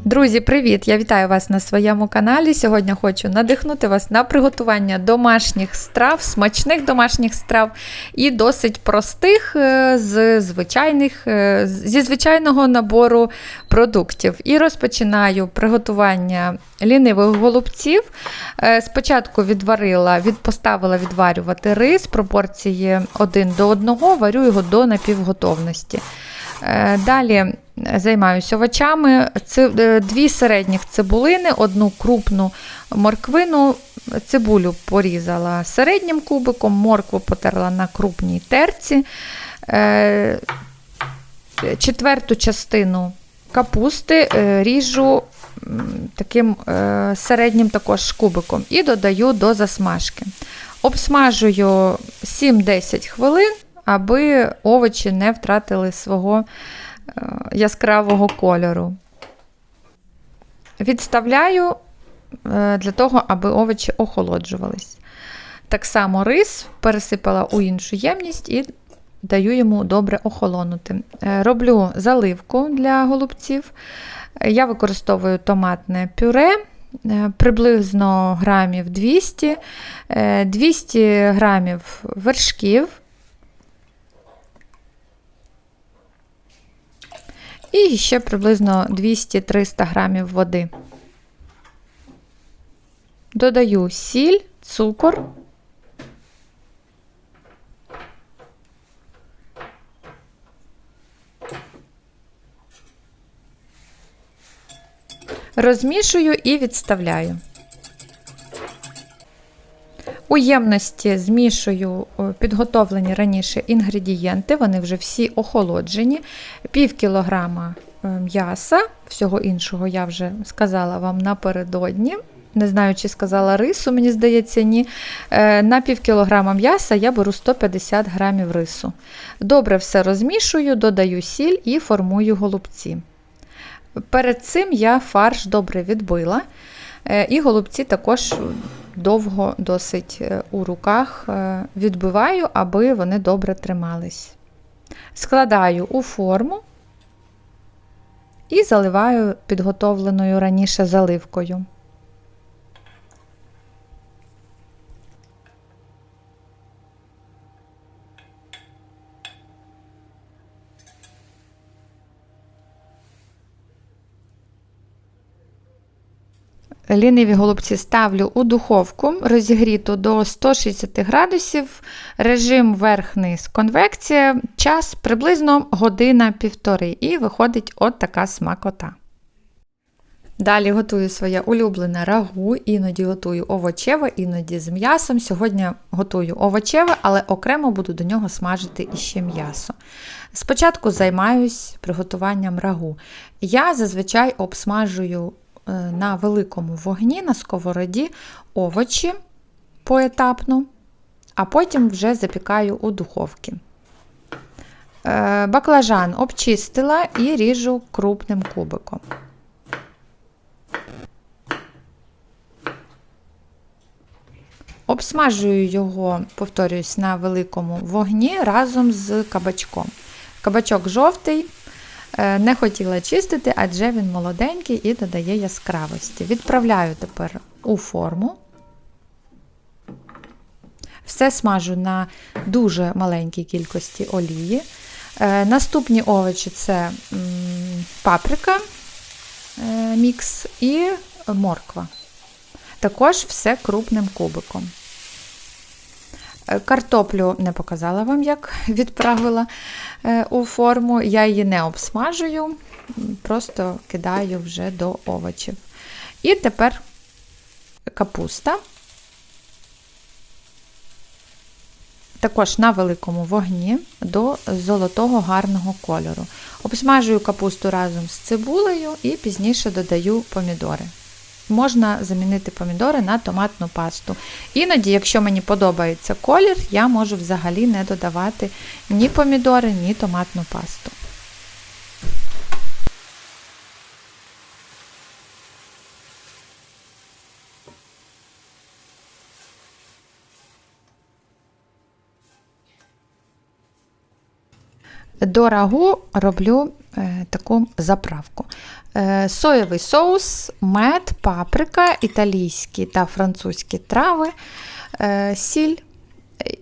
Друзі, привіт! Я вітаю вас на своєму каналі. Сьогодні хочу надихнути вас на приготування домашніх страв, смачних домашніх страв і досить простих зі звичайного набору продуктів. І розпочинаю приготування лінивих голубців. Спочатку поставила відварювати рис, пропорції 1:1, варю його до напівготовності. Далі займаюся овочами, 2 середніх цибулини, 1 крупну морквину, цибулю порізала середнім кубиком, моркву потерла на крупній терці, 1/4 частину капусти ріжу таким середнім також кубиком і додаю до засмажки. Обсмажую 7-10 хвилин, аби овочі не втратили свого яскравого кольору. Відставляю для того, аби овочі охолоджувались. Так само рис пересипала у іншу ємність і даю йому добре охолонути. Роблю заливку для голубців. Я використовую томатне пюре, приблизно грамів 200, 200 грамів вершків, і ще приблизно 200-300 грамів води. Додаю сіль, цукор. Розмішую і відставляю. У ємності змішую підготовлені раніше інгредієнти, вони вже всі охолоджені. Пів кілограма м'яса, всього іншого я вже сказала вам напередодні. Не знаю, чи сказала рису, мені здається, ні. На пів кілограма м'яса я беру 150 грамів рису. Добре все розмішую, додаю сіль і формую голубці. Перед цим я фарш добре відбила, і голубці також довго досить у руках відбиваю, аби вони добре тримались. Складаю у форму і заливаю підготовленою раніше заливкою. Ліниві голубці ставлю у духовку, розігріту до 160 градусів, режим верх-низ конвекція, час приблизно 1-1,5 і виходить от така смакота. Далі готую своє улюблене рагу, іноді готую овочеве, іноді з м'ясом. Сьогодні готую овочеве, але окремо буду до нього смажити іще м'ясо. Спочатку займаюсь приготуванням рагу. Я зазвичай обсмажую на великому вогні, на сковороді, овочі поетапно, а потім вже запікаю у духовці. Баклажан обчистила і ріжу крупним кубиком. Обсмажую його, повторюсь, на великому вогні разом з кабачком. Кабачок жовтий. Не хотіла чистити, адже він молоденький і додає яскравості. Відправляю тепер у форму. Все смажу на дуже маленькій кількості олії. Наступні овочі – це паприка, мікс і морква. Також все крупним кубиком. Картоплю не показала вам, як відправила у форму. Я її не обсмажую, просто кидаю вже до овочів. І тепер капуста. Також на великому вогні до золотого гарного кольору. Обсмажую капусту разом з цибулею і пізніше додаю помідори. Можна замінити помідори на томатну пасту. Іноді, якщо мені подобається колір, я можу взагалі не додавати ні помідори, ні томатну пасту. До рагу роблю таку заправку. Соєвий соус, мед, паприка, італійські та французькі трави, сіль.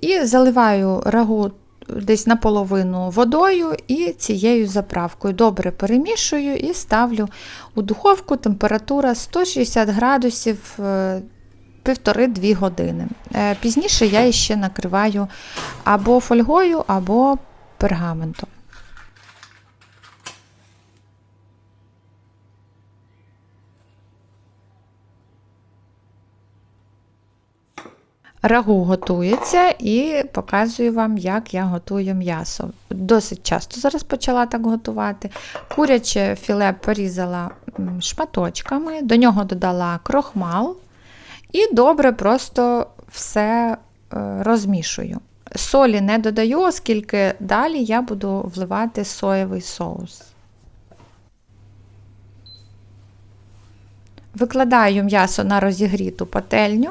І заливаю рагу десь наполовину водою і цією заправкою. Добре перемішую і ставлю у духовку, температура 160 градусів 1,5-2 години. Пізніше я ще накриваю або фольгою, або пергаментом. Рагу готується і показую вам, як я готую м'ясо. Досить часто зараз почала так готувати. Куряче філе порізала шматочками, до нього додала крохмал і добре просто все розмішую. Солі не додаю, оскільки далі я буду вливати соєвий соус. Викладаю м'ясо на розігріту пательню.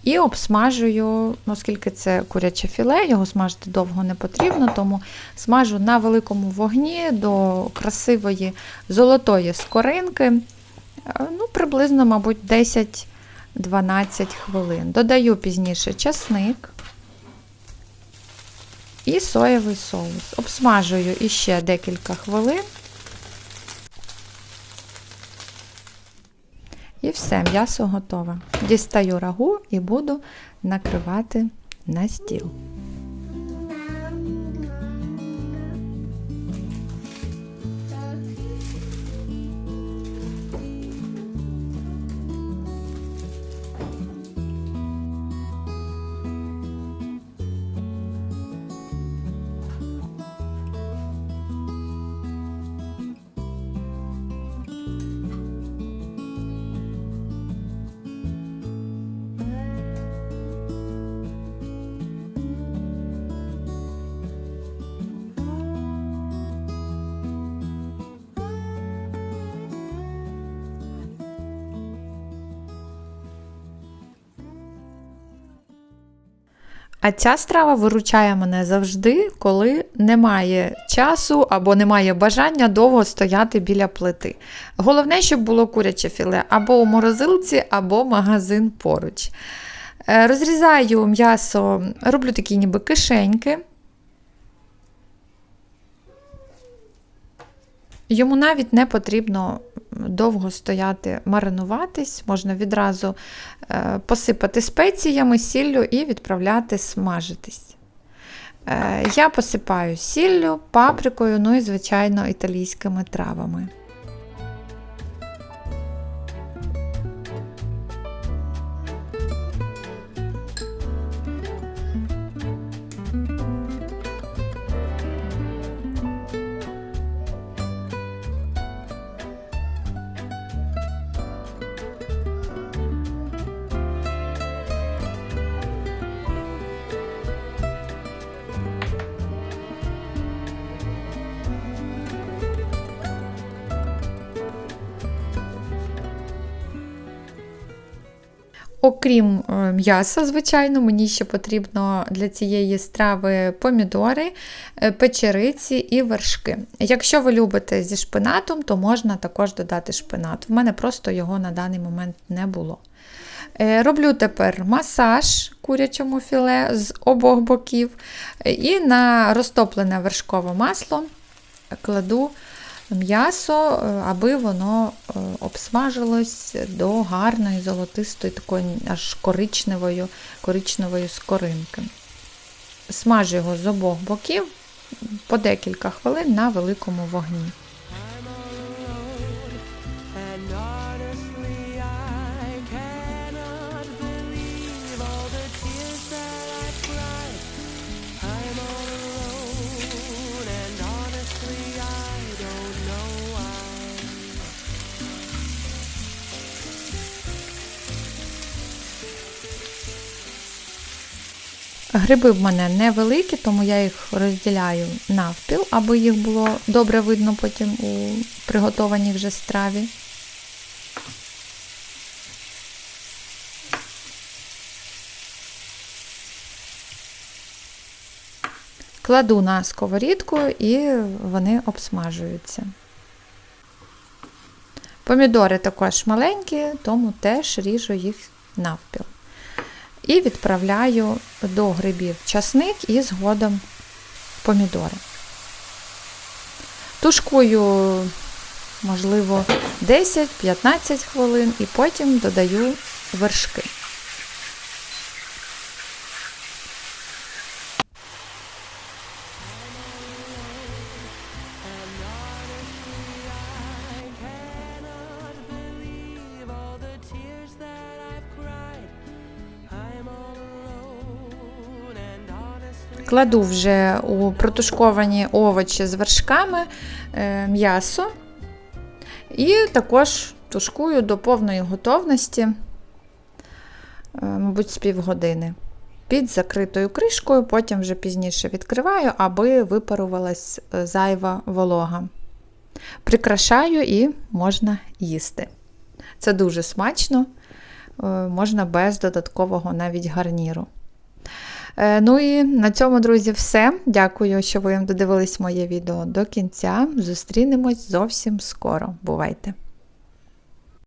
І обсмажую, оскільки це куряче філе, його смажити довго не потрібно, тому смажу на великому вогні до красивої золотої скоринки, приблизно, мабуть, 10-12 хвилин. Додаю пізніше часник і соєвий соус. Обсмажую іще декілька хвилин. І все, м'ясо готове. Дістаю рагу і буду накривати на стіл. А ця страва виручає мене завжди, коли немає часу або немає бажання довго стояти біля плити. Головне, щоб було куряче філе або у морозилці, або магазин поруч. Розрізаю м'ясо, роблю такі ніби кишеньки. Йому навіть не потрібно довго стояти, маринуватись, можна відразу посипати спеціями, сіллю і відправляти смажитись. Я посипаю сіллю, паприкою, і, звичайно, італійськими травами. Окрім м'яса, звичайно, мені ще потрібно для цієї страви помідори, печериці і вершки. Якщо ви любите зі шпинатом, то можна також додати шпинат. В мене просто його на даний момент не було. Роблю тепер масаж курячому філе з обох боків і на розтоплене вершкове масло кладу м'ясо, аби воно обсмажилось до гарної золотистої, такої аж коричневої скоринки. Смажу його з обох боків по декілька хвилин на великому вогні. Гриби в мене невеликі, тому я їх розділяю навпіл, аби їх було добре видно потім у приготованій вже страві. Кладу на сковорідку і вони обсмажуються. Помідори також маленькі, тому теж ріжу їх навпіл. І відправляю до грибів часник і згодом помідори. Тушкую, можливо, 10-15 хвилин і потім додаю вершки. Кладу вже у протушковані овочі з вершками м'ясо і також тушкую до повної готовності, мабуть, з півгодини. Під закритою кришкою, потім вже пізніше відкриваю, аби випарувалась зайва волога. Прикрашаю і можна їсти. Це дуже смачно, можна без додаткового навіть гарніру. Ну і на цьому, друзі, все. Дякую, що ви додивились моє відео до кінця. Зустрінемось зовсім скоро. Бувайте!